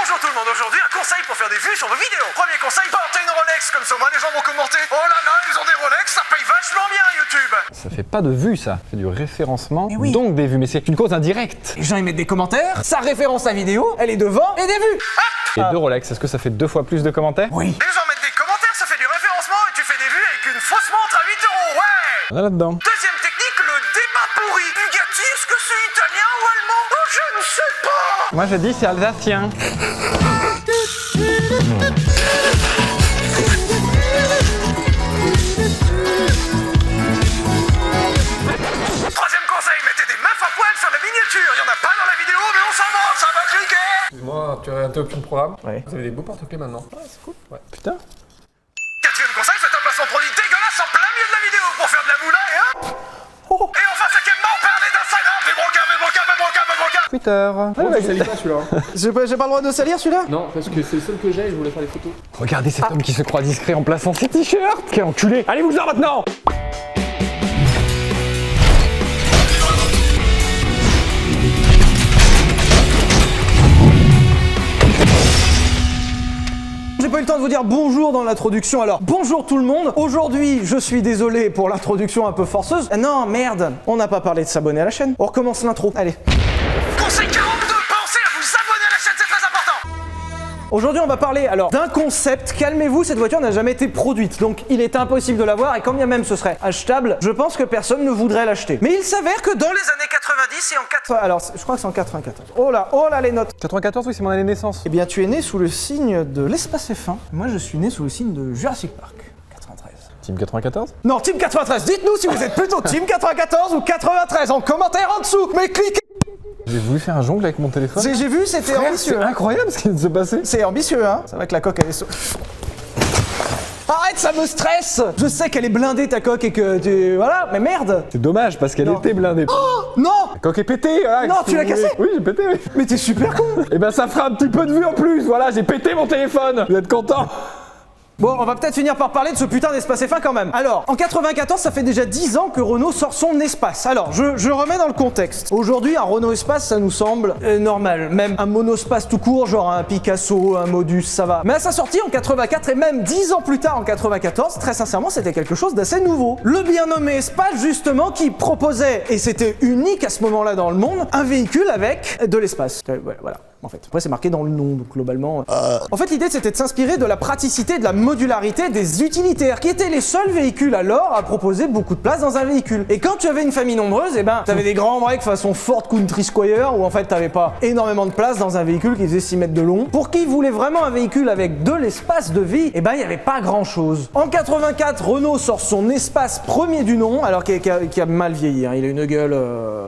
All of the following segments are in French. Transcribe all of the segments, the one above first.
Bonjour tout le monde, aujourd'hui un conseil pour faire des vues sur vos vidéos. Premier conseil, portez une Rolex, comme ça moi les gens vont commenter. Oh là là, ils ont des Rolex, ça paye vachement bien YouTube. Ça fait pas de vues ça, ça fait du référencement, donc des vues, mais c'est une cause indirecte. Les gens ils mettent des commentaires, ça référence la vidéo, elle est devant et des vues. Et 2 Rolex, est-ce que ça fait 2 fois plus de commentaires? Oui. Les gens mettent des commentaires, ça fait du référencement et tu fais des vues avec une fausse montre à 8 €, ouais. On est là-dedans. Deuxième technique, le débat pourri. Bugatti, est-ce que c'est italien ou allemand? Oh, je ne sais pas. Moi je dis c'est alsacien. Troisième conseil, mettez des meufs à poil sur la miniature. Il y en a pas dans la vidéo, mais on s'en branle, ça va cliquer. Excuse-moi, tu as interruption de programme? Ouais. Vous avez des beaux porte-clés maintenant. Ah, c'est cool. Ouais. Putain. Quatrième conseil, faites un placement produit dégueulasse en plein milieu de la vidéo pour faire de la moula et hop. Et enfin, cinquièmement, parlez d'Instagram. Des Twitter. Oh, tu salis pas celui-là. J'ai pas le droit de salir celui-là? Non, parce que c'est le seul que j'ai et je voulais faire des photos. Regardez cet homme qui se croit discret en plaçant ses t-shirts. Quel enculé. Allez-vous-en maintenant. J'ai pas eu le temps de vous dire bonjour dans l'introduction, alors bonjour tout le monde. Aujourd'hui, je suis désolé pour l'introduction un peu forceuse. Non, merde, on n'a pas parlé de s'abonner à la chaîne. On recommence l'intro, allez. Conseil 42, pensez à vous abonner à la chaîne, c'est très important. Aujourd'hui, on va parler alors d'un concept. Calmez-vous, cette voiture n'a jamais été produite, donc il est impossible de l'avoir et quand bien même ce serait achetable, je pense que personne ne voudrait l'acheter. Mais il s'avère que dans les années 90 et en 4... Alors, je crois que c'est en 94. Oh là les notes. 94, oui, c'est mon année de naissance. Eh bien, tu es né sous le signe de l'espace F1. Moi, je suis né sous le signe de Jurassic Park. 93. Team 94? Non, Team 93. Dites-nous si vous êtes plutôt Team 94 ou 93 en commentaire en dessous. Mais cliquez. J'ai voulu faire un jongle avec mon téléphone. J'ai vu, c'était Frère, ambitieux. c'est incroyable ce qui vient de se passer. C'est ambitieux, hein. C'est vrai que la coque, elle est Arrête, ça me stresse. Je sais qu'elle est blindée ta coque et que tu... Voilà, mais merde. C'est dommage parce qu'elle était blindée. Oh non. La coque est pétée, voilà. Non, tu l'as cassée? Oui, j'ai pété, oui. Mais t'es super con. Et ben ça fera un petit peu de vue en plus, voilà, j'ai pété mon téléphone. Vous êtes content? Bon, on va peut-être finir par parler de ce putain d'espace F1 quand même. Alors, en 94, ça fait déjà 10 ans que Renault sort son espace. Alors, je remets dans le contexte. Aujourd'hui, un Renault Espace, ça nous semble normal. Même un monospace tout court, genre un Picasso, un Modus, ça va. Mais à sa sortie en 84 et même 10 ans plus tard en 94, très sincèrement, c'était quelque chose d'assez nouveau. Le bien nommé Espace, justement, qui proposait, et c'était unique à ce moment-là dans le monde, un véhicule avec de l'espace. Voilà. En fait, après c'est marqué dans le nom, donc globalement. En fait, l'idée c'était de s'inspirer de la praticité, de la modularité des utilitaires, qui étaient les seuls véhicules alors à proposer beaucoup de place dans un véhicule. Et quand tu avais une famille nombreuse, eh ben, t'avais des grands breaks façon Ford Country Squire, où en fait t'avais pas énormément de place dans un véhicule qui faisait 6 mètres de long. Pour qui voulait vraiment un véhicule avec de l'espace de vie, eh ben il y avait pas grand chose. En 84, Renault sort son espace premier du nom, alors qui a mal vieilli, hein, il a une gueule.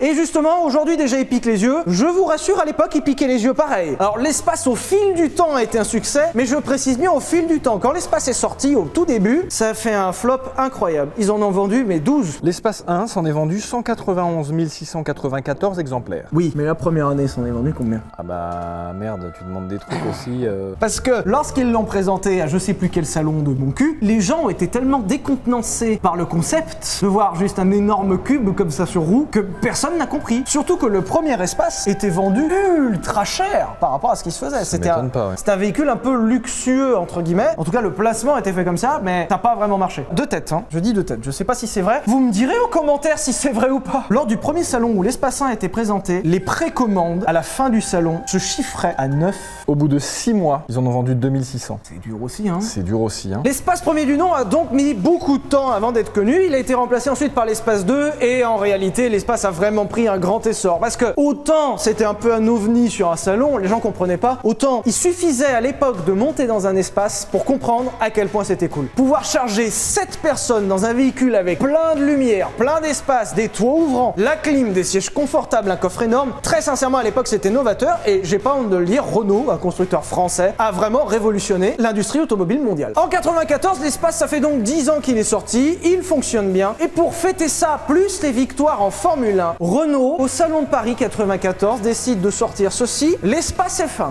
Et justement, aujourd'hui déjà il pique les yeux. Je vous rassure, à l'époque il piquait les yeux pareil. Alors l'espace au fil du temps a été un succès, mais je précise bien au fil du temps. Quand l'espace est sorti au tout début, ça a fait un flop incroyable. Ils en ont vendu mais 12. L'espace 1 s'en est vendu 191 694 exemplaires. Oui, mais la première année s'en est vendu combien? Ah bah merde, tu demandes des trucs aussi. Parce que lorsqu'ils l'ont présenté à je sais plus quel salon de mon cul, les gens ont été tellement décontenancés par le concept de voir juste un énorme cube comme ça sur roue que personne n'a compris. Surtout que le premier espace était vendu ultra cher par rapport à ce qui se faisait. C'était un véhicule un peu luxueux entre guillemets. En tout cas, le placement était fait comme ça, mais ça n'a pas vraiment marché. De tête, hein. Je dis de tête. Je sais pas si c'est vrai. Vous me direz aux commentaires si c'est vrai ou pas. Lors du premier salon où l'espace 1 a été présenté, les précommandes à la fin du salon se chiffraient à 9. Au bout de 6 mois, ils en ont vendu 2600. C'est dur aussi, hein. C'est dur aussi, hein. L'espace premier du nom a donc mis beaucoup de temps avant d'être connu. Il a été remplacé ensuite par l'espace 2 et en réalité, l'espace a vraiment pris un grand essor. Parce que autant c'était un peu un ovni sur un salon, les gens comprenaient pas, autant il suffisait à l'époque de monter dans un espace pour comprendre à quel point c'était cool. Pouvoir charger 7 personnes dans un véhicule avec plein de lumière, plein d'espace, des toits ouvrants, la clim, des sièges confortables, un coffre énorme, très sincèrement à l'époque c'était novateur et j'ai pas honte de le dire, Renault, un constructeur français, a vraiment révolutionné l'industrie automobile mondiale. En 94, l'espace, ça fait donc 10 ans qu'il est sorti, il fonctionne bien et pour fêter ça, plus les victoires en Formule 1, Renault, au Salon de Paris 94, décide de sortir ceci, l'espace F1.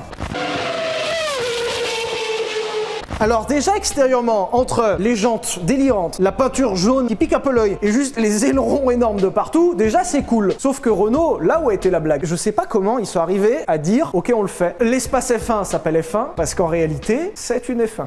Alors déjà extérieurement, entre les jantes délirantes, la peinture jaune qui pique un peu l'œil et juste les ailerons énormes de partout, déjà c'est cool. Sauf que Renault, là où a été la blague, je sais pas comment ils sont arrivés à dire ok on le fait. L'espace F1 s'appelle F1 parce qu'en réalité c'est une F1.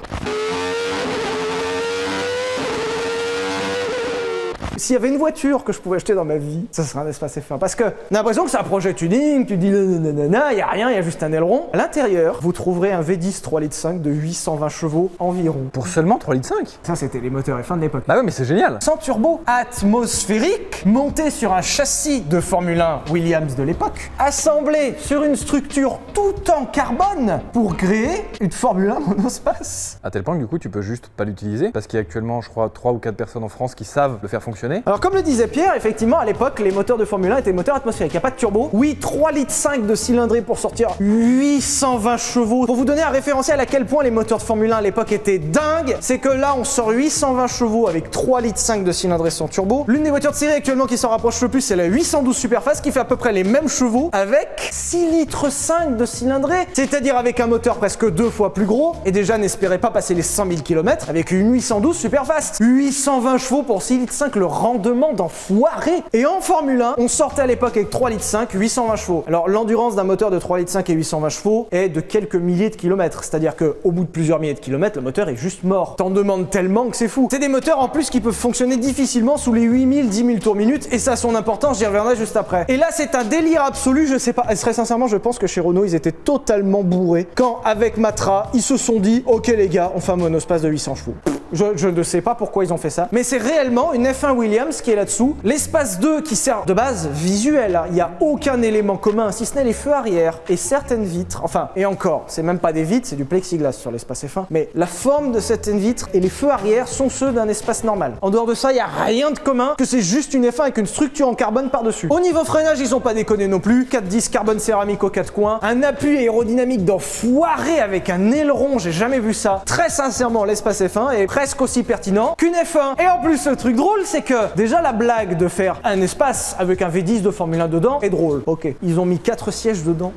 S'il y avait une voiture que je pouvais acheter dans ma vie, ça serait un espace F1. Parce que, on a l'impression que c'est un projet tuning, tu dis nanana, il y a rien, il y a juste un aileron. À l'intérieur, vous trouverez un V10 3,5 litres de 820 chevaux environ. Pour seulement 3,5 litres. Ça, c'était les moteurs F1 de l'époque. Bah ouais, mais c'est génial. Sans turbo, atmosphérique, monté sur un châssis de Formule 1 Williams de l'époque, assemblé sur une structure tout en carbone pour créer une Formule 1 monospace. À tel point que du coup, tu peux juste pas l'utiliser parce qu'il y a actuellement, je crois, 3 ou 4 personnes en France qui savent le faire fonctionner. Alors comme le disait Pierre, effectivement à l'époque les moteurs de Formule 1 étaient moteurs atmosphériques, il n'y a pas de turbo. Oui, 3,5 litres de cylindrée pour sortir 820 chevaux. Pour vous donner un référentiel à quel point les moteurs de Formule 1 à l'époque étaient dingues, c'est que là on sort 820 chevaux avec 3,5 litres de cylindrée sans turbo. L'une des voitures de série actuellement qui s'en rapproche le plus c'est la 812 Superfast qui fait à peu près les mêmes chevaux avec 6,5 litres de cylindrée, c'est-à-dire avec un moteur presque 2 fois plus gros et déjà n'espérez pas passer les 100 000 km avec une 812 Superfast. 820 chevaux pour 6,5 litres, le rendement d'enfoiré. Et en Formule 1, on sortait à l'époque avec 3,5 litres, 820 chevaux. Alors l'endurance d'un moteur de 3,5 litres et 820 chevaux est de quelques milliers de kilomètres, c'est-à-dire qu'au bout de plusieurs milliers de kilomètres, le moteur est juste mort. T'en demandes tellement que c'est fou. C'est des moteurs en plus qui peuvent fonctionner difficilement sous les 8000, 10 000 tours minute et ça a son importance, j'y reviendrai juste après. Et là c'est un délire absolu, je sais pas, très sincèrement je pense que chez Renault ils étaient totalement bourrés quand avec Matra ils se sont dit ok les gars on fait un monospace de 800 chevaux. Je ne sais pas pourquoi ils ont fait ça, mais c'est réellement une F1 Williams qui est là-dessous. L'espace 2 qui sert de base visuelle, il n'y a aucun élément commun, si ce n'est les feux arrière et certaines vitres. Enfin, et encore, c'est même pas des vitres, c'est du plexiglas sur l'espace F1. Mais la forme de certaines vitres et les feux arrière sont ceux d'un espace normal. En dehors de ça, il n'y a rien de commun, que c'est juste une F1 avec une structure en carbone par-dessus. Au niveau freinage, ils ont pas déconné non plus. 4 disques carbone céramique aux 4 coins, un appui aérodynamique d'enfoiré avec un aileron, j'ai jamais vu ça. Très sincèrement, l'espace F1 est presque aussi pertinent qu'une F1. Et en plus, le truc drôle, c'est que déjà la blague de faire un espace avec un V10 de Formule 1 dedans est drôle. Ok, ils ont mis 4 sièges dedans.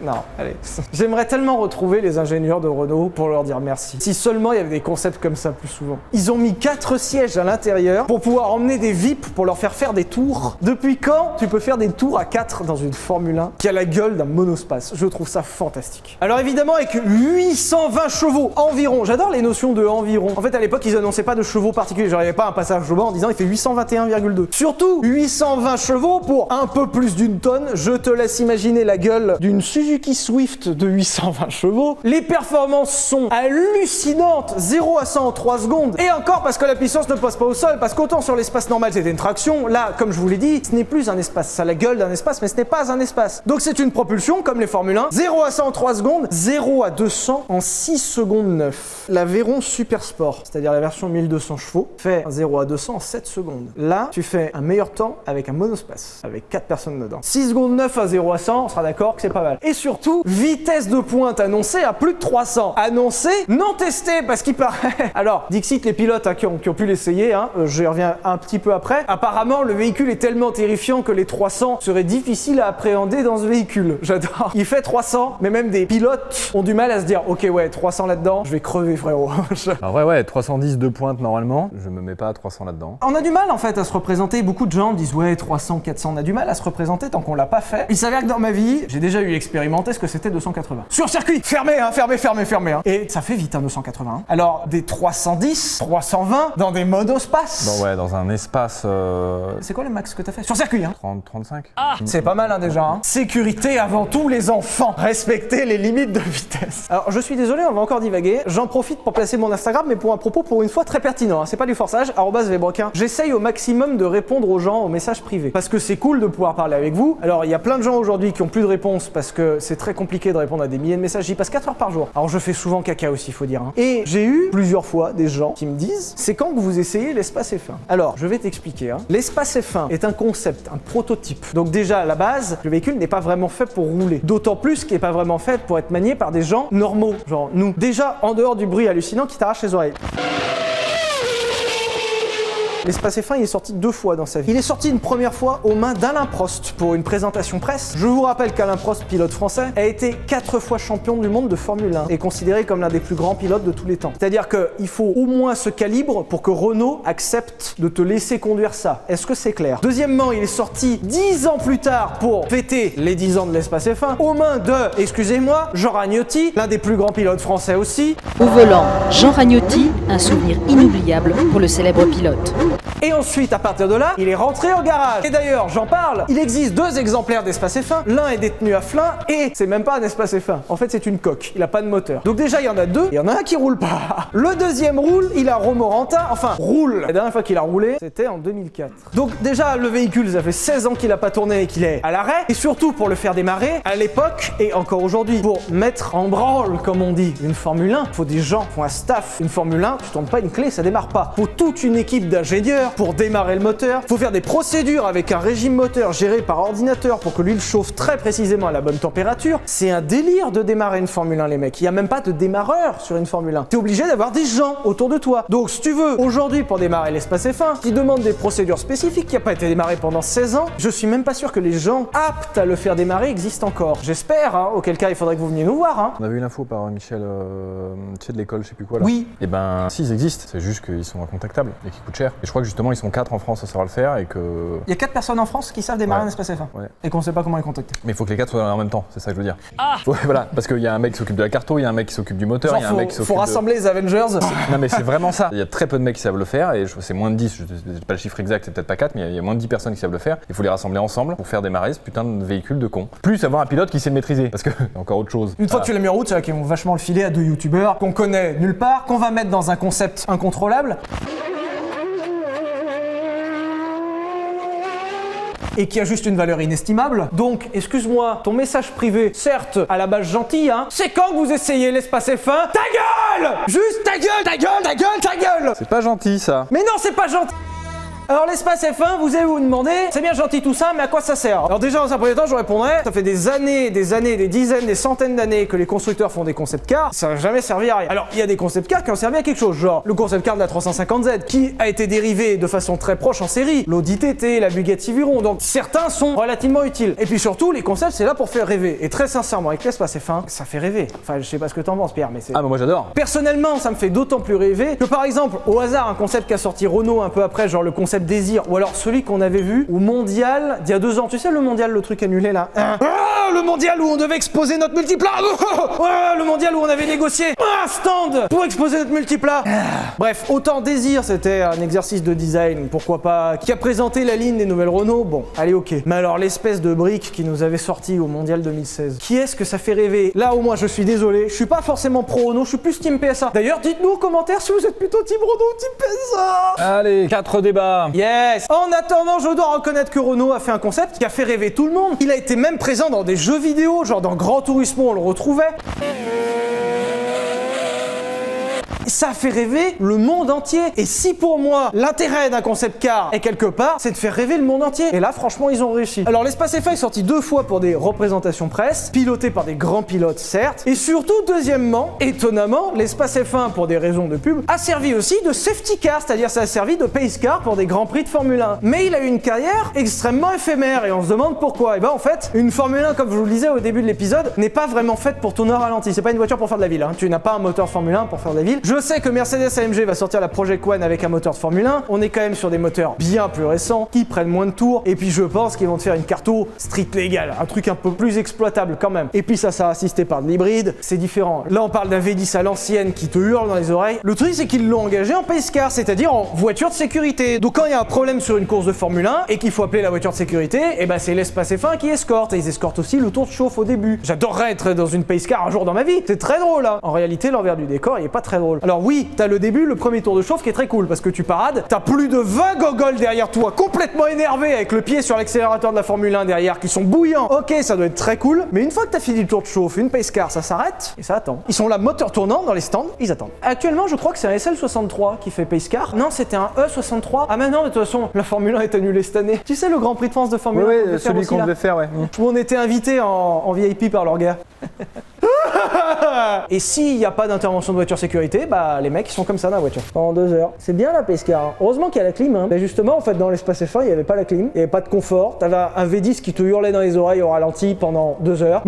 Non, allez. J'aimerais tellement retrouver les ingénieurs de Renault pour leur dire merci. Si seulement il y avait des concepts comme ça plus souvent. Ils ont mis 4 sièges à l'intérieur pour pouvoir emmener des VIP pour leur faire des tours. Depuis quand tu peux faire des tours à 4 dans une Formule 1 qui a la gueule d'un monospace? Je trouve ça fantastique. Alors évidemment avec 820 chevaux environ, j'adore les notions de environ. En fait à l'époque ils annonçaient pas de chevaux particuliers, genre il n'y avait pas un passage au banc en disant il fait 821,2. Surtout 820 chevaux pour un peu plus d'une tonne, je te laisse imaginer la gueule d'une Suzuki Swift de 820 chevaux. Les performances sont hallucinantes, 0 à 100 en 3 secondes. Et encore parce que la puissance ne passe pas au sol, parce qu'autant sur l'espace normal c'était une traction, là comme je vous l'ai dit, ce n'est plus un espace, ça a la gueule d'un espace mais ce n'est pas un espace. Donc c'est une propulsion comme les Formule 1, 0 à 100 en 3 secondes, 0 à 200 en 6 secondes 9. La Veyron Super Sport, c'est-à-dire la version 1200 chevaux, fait 0 à 200 en 7 secondes. Là, tu fais un meilleur temps avec un monospace, avec 4 personnes dedans. 6 secondes 9 à 0 à 100, on sera d'accord que c'est pas mal. Et surtout, vitesse de pointe annoncée à plus de 300. Annoncée, non testée, parce qu'il paraît... Alors, Dixit, les pilotes qui ont pu l'essayer, je reviens un petit peu après, apparemment, le véhicule est tellement terrifiant que les 300 seraient difficiles à appréhender dans ce véhicule. J'adore. Il fait 300, mais même des pilotes ont du mal à se dire, ok, ouais, 300 là-dedans, je vais crever, frérot. Alors ouais, 310 de pointe normalement, je me mets pas à 300 là-dedans. On a du mal en fait à se représenter, beaucoup de gens disent ouais 300, 400, on a du mal à se représenter tant qu'on l'a pas fait. Il s'avère que dans ma vie, j'ai déjà eu expérimenté ce que c'était 280. Sur circuit, fermé. Et ça fait vite 280. Alors des 310, 320 dans des monospaces. Bon ouais, dans un espace... C'est quoi le max que t'as fait? Sur circuit 30, 35. C'est pas mal déjà. Sécurité avant tout les enfants. Respecter les limites de vitesse. Alors je suis désolé, on va encore divaguer. J'en profite pour placer mon Instagram, mais pour un propos pour une fois très pertinent. C'est pas du forçage, @vebrequin. J'essaye au maximum de répondre aux gens aux messages privés. Parce que c'est cool de pouvoir parler avec vous. Alors il y a plein de gens aujourd'hui qui ont plus de réponses parce que c'est très compliqué de répondre à des milliers de messages. J'y passe 4 heures par jour. Alors je fais souvent caca aussi, faut dire. Et j'ai eu plusieurs fois des gens qui me disent c'est quand que vous essayez l'espace F1. Alors je vais t'expliquer. L'espace F1 est un concept, un prototype. Donc déjà à la base, le véhicule n'est pas vraiment fait pour rouler. D'autant plus qu'il n'est pas vraiment fait pour être manié par des gens normaux, genre nous. Déjà en dehors du bruit hallucinant qui t'arrache les oreilles. l'espace F1 il est sorti 2 fois dans sa vie. Il est sorti une première fois aux mains d'Alain Prost pour une présentation presse. Je vous rappelle qu'Alain Prost, pilote français, a été 4 fois champion du monde de Formule 1 et considéré comme l'un des plus grands pilotes de tous les temps. C'est-à-dire qu'il faut au moins ce calibre pour que Renault accepte de te laisser conduire ça. Est-ce que c'est clair? Deuxièmement, il est sorti 10 ans plus tard pour fêter les 10 ans de l'espace F1 aux mains de, excusez-moi, Jean Ragnotti, l'un des plus grands pilotes français aussi. Au volant, Jean Ragnotti, un souvenir inoubliable pour le célèbre pilote. Et ensuite, à partir de là, il est rentré au garage. Et d'ailleurs, j'en parle, il existe 2 exemplaires d'espace F1. L'un est détenu à Flins et c'est même pas un espace F1. En fait, c'est une coque. Il a pas de moteur. Donc déjà, il y en a 2. Il y en a un qui roule pas. Le deuxième roule, il a Romorantin. Enfin, roule. La dernière fois qu'il a roulé, c'était en 2004. Donc déjà, le véhicule, ça fait 16 ans qu'il a pas tourné et qu'il est à l'arrêt. Et surtout, pour le faire démarrer, à l'époque et encore aujourd'hui, pour mettre en branle, comme on dit, une Formule 1, faut des gens, faut un staff. Une Formule 1, tu tournes pas une clé, ça démarre pas. Faut toute une équipe d'ingénieurs pour démarrer le moteur. Faut faire des procédures avec un régime moteur géré par ordinateur pour que l'huile chauffe très précisément à la bonne température. C'est un délire de démarrer une Formule 1, les mecs. Il y a même pas de démarreur sur une Formule 1. T'es obligé d'avoir des gens autour de toi. Donc, si tu veux, aujourd'hui, pour démarrer l'espace F1, qui demande des procédures spécifiques qui n'a pas été démarré pendant 16 ans, je suis même pas sûr que les gens aptes à le faire démarrer existent encore. J'espère, hein, auquel cas il faudrait que vous veniez nous voir. Hein. On avait eu l'info par Michel, tu sais, de l'école, je sais plus quoi là. Oui. Et ben, si, ils existent. C'est juste qu'ils sont incontactables et qu'ils coûtent cher. Et je crois que justement, ils sont 4 en France à savoir le faire et que. Il y a 4 personnes en France qui savent démarrer un espace F1. Ouais. Et qu'on sait pas comment les contacter. Mais il faut que les 4 soient en même temps, c'est ça que je veux dire. Ah ouais, voilà, parce qu'il y a un mec qui s'occupe de la carto, il y a un mec qui s'occupe du moteur, il y a un mec qui s'occupe faut rassembler les Avengers. Non mais c'est vraiment ça. Il y a très peu de mecs qui savent le faire et c'est moins de 10, je sais pas le chiffre exact, c'est peut-être pas 4, mais il y a moins de 10 personnes qui savent le faire. Il faut les rassembler ensemble pour faire démarrer ce putain de véhicule de con. Plus avoir un pilote qui sait le maîtriser, parce que c'est encore autre chose. Une fois que tu l'as mis en route, c'est vrai qu'ils vont vachement le filer à 2 youtubeurs qu'on connaît nulle part, qu'on va mettre dans un concept incontrôlable. Et qui a juste une valeur inestimable. Donc, excuse-moi, ton message privé, certes, à la base gentil, hein, c'est quand que vous essayez l'espace F1? Ta gueule! Juste ta gueule, ta gueule, ta gueule, ta gueule! C'est pas gentil ça. Mais non, c'est pas gentil! Alors l'espace F1, vous allez vous demander, c'est bien gentil tout ça, mais à quoi ça sert? Alors déjà, dans un premier temps, je répondrais, ça fait des années, des dizaines, des centaines d'années que les constructeurs font des concept cars, ça n'a jamais servi à rien. Alors, il y a des concept cars qui ont servi à quelque chose, genre le concept car de la 350Z, qui a été dérivé de façon très proche en série, l'Audi TT, la Bugatti Veyron, donc certains sont relativement utiles. Et puis surtout, les concepts, c'est là pour faire rêver. Et très sincèrement, avec l'espace F1, ça fait rêver. Enfin, je sais pas ce que t'en penses, Pierre, mais c'est... Ah, mais moi j'adore. Personnellement, ça me fait d'autant plus rêver que par exemple, au hasard, un concept qu'a sorti Renault un peu après, genre le concept Désir, ou alors celui qu'on avait vu au mondial d'il y a 2 ans. Tu sais, le mondial, le truc annulé là. Le mondial où on devait exposer notre multiplat. Le mondial où on avait négocié un stand pour exposer notre multiplat. Bref, autant Désir, c'était un exercice de design, pourquoi pas, qui a présenté la ligne des nouvelles Renault. Bon, allez, ok. Mais alors, l'espèce de brique qui nous avait sorti au mondial 2016, qui est-ce que ça fait rêver? Là, au moins, je suis désolé, je suis pas forcément pro Renault, je suis plus team PSA. D'ailleurs, dites-nous en commentaire si vous êtes plutôt team Renault ou team PSA. Allez, 4 débats. Yes. En attendant, je dois reconnaître que Renault a fait un concept qui a fait rêver tout le monde. Il a été même présent dans des jeux vidéo, genre dans Gran Turismo, on le retrouvait. Ça fait rêver le monde entier. Et si pour moi, l'intérêt d'un concept car est quelque part, c'est de faire rêver le monde entier. Et là, franchement, ils ont réussi. Alors, l'espace F1 est sorti 2 fois pour des représentations presse, piloté par des grands pilotes, certes. Et surtout, deuxièmement, étonnamment, l'espace F1, pour des raisons de pub, a servi aussi de safety car, c'est-à-dire ça a servi de pace car pour des grands prix de Formule 1. Mais il a eu une carrière extrêmement éphémère et on se demande pourquoi. Et ben en fait, une Formule 1, comme je vous le disais au début de l'épisode, n'est pas vraiment faite pour tourner au ralenti. C'est pas une voiture pour faire de la ville. Hein. Tu n'as pas un moteur Formule 1 pour faire de la ville. Je sais que Mercedes AMG va sortir la Project One avec un moteur de Formule 1. On est quand même sur des moteurs bien plus récents, qui prennent moins de tours. Et puis je pense qu'ils vont te faire une carto street légale, un truc un peu plus exploitable quand même. Et puis ça sera assisté par de l'hybride, c'est différent. Là on parle d'un V10 à l'ancienne qui te hurle dans les oreilles. Le truc c'est qu'ils l'ont engagé en pace car, c'est-à-dire en voiture de sécurité. Donc quand il y a un problème sur une course de Formule 1 et qu'il faut appeler la voiture de sécurité, et ben c'est l'espace F1 qui escorte. Et ils escortent aussi le tour de chauffe au début. J'adorerais être dans une pace car un jour dans ma vie. C'est très drôle là. En réalité l'envers du décor il est pas très drôle. Alors oui, t'as le début, le premier tour de chauffe qui est très cool parce que tu parades, t'as plus de 20 gogoles derrière toi, complètement énervés avec le pied sur l'accélérateur de la Formule 1 derrière, qui sont bouillants. Ok, ça doit être très cool, mais une fois que t'as fini le tour de chauffe, une pace car, ça s'arrête et ça attend. Ils sont là, moteur tournant dans les stands, ils attendent. Actuellement, je crois que c'est un SL63 qui fait pace car. Non, c'était un E63. Ah mais non, mais de toute façon, la Formule 1 est annulée cette année. Tu sais, le Grand Prix de France de Formule 1 Oui, celui qu'on devait faire, ouais. Où on était invité en VIP par leur gars. Et s'il n'y a pas d'intervention de voiture sécurité, bah les mecs ils sont comme ça dans la voiture. Pendant 2 heures. C'est bien la Pescara. Heureusement qu'il y a la clim. Hein. Mais justement, en fait, dans l'espace F1, il n'y avait pas la clim, il n'y avait pas de confort. T'avais un V10 qui te hurlait dans les oreilles au ralenti pendant 2 heures.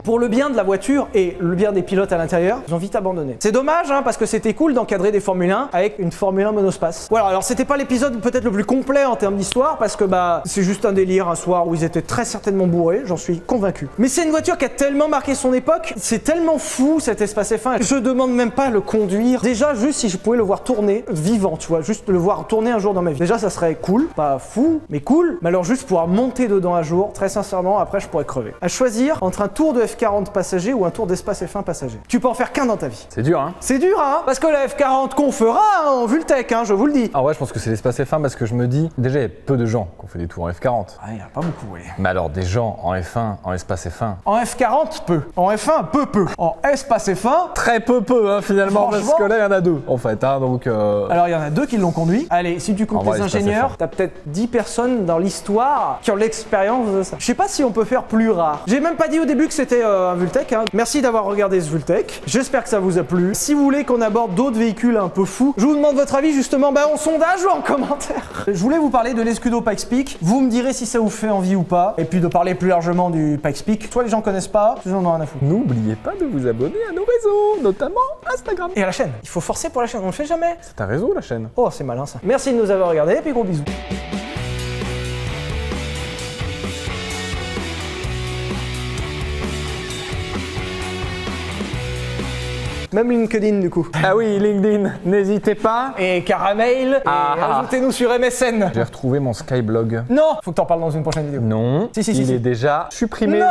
Pour le bien de la voiture et le bien des pilotes à l'intérieur, ils ont vite abandonné. C'est dommage, hein, parce que c'était cool d'encadrer des Formule 1 avec une Formule 1 monospace. Voilà, alors c'était pas l'épisode peut-être le plus complet en termes d'histoire, parce que bah c'est juste un délire un soir où ils étaient très certainement bourrés, j'en suis convaincu. Mais c'est une voiture qui a tellement marqué son époque, c'est tellement fou cet espace F1, je demande même pas à le conduire. Déjà, juste si je pouvais le voir tourner vivant, tu vois, juste le voir tourner un jour dans ma vie. Déjà, ça serait cool, pas fou, mais cool. Mais alors juste pouvoir monter dedans un jour, très sincèrement, après je pourrais crever. À choisir entre un tour de F40 passager ou un tour d'espace F1 passager. Tu peux en faire qu'un dans ta vie. C'est dur, hein. C'est dur, hein, parce que la F40 qu'on fera hein, en Vultec, hein, je vous le dis. Ah ouais, je pense que c'est l'espace F1 parce que je me dis, déjà, il y a peu de gens qui ont fait des tours en F40. Ah, il y en a pas beaucoup, oui. Mais alors, des gens en F1, en espace F1. En F40, peu. En F1, peu. En espace F1, Très peu, hein, finalement, parce Franchement. que là, il y en a 2, en fait, hein, donc... alors il y en a 2 qui l'ont conduit. Allez, si tu comptes En vrai, les l'espace ingénieurs, F1. t'as peut-être 10 personnes dans l'histoire qui ont l'expérience de ça. Je sais pas si on peut faire plus rare. J'ai même pas dit au début que c'était un Vultec. Hein. Merci d'avoir regardé ce Vultec. J'espère que ça vous a plu. Si vous voulez qu'on aborde d'autres véhicules un peu fous, je vous demande votre avis justement en sondage ou en commentaire. Je voulais vous parler de l'Escudo Pikes Peak. Vous me direz si ça vous fait envie ou pas. Et puis de parler plus largement du Pikes Peak. Soit les gens connaissent pas, soit j'en ai rien à foutre. N'oubliez pas de vous abonner à nos réseaux, notamment Instagram. Et à la chaîne. Il faut forcer pour la chaîne, on le fait jamais. C'est un réseau, la chaîne. Oh, c'est malin ça. Merci de nous avoir regardés et puis gros bisous. Même LinkedIn du coup. Ah oui, LinkedIn, n'hésitez pas. Et Caramel, et ajoutez-nous sur MSN. J'ai retrouvé mon Skyblog. Non, faut que t'en parles dans une prochaine vidéo. Non, Si. il est déjà supprimé. Non.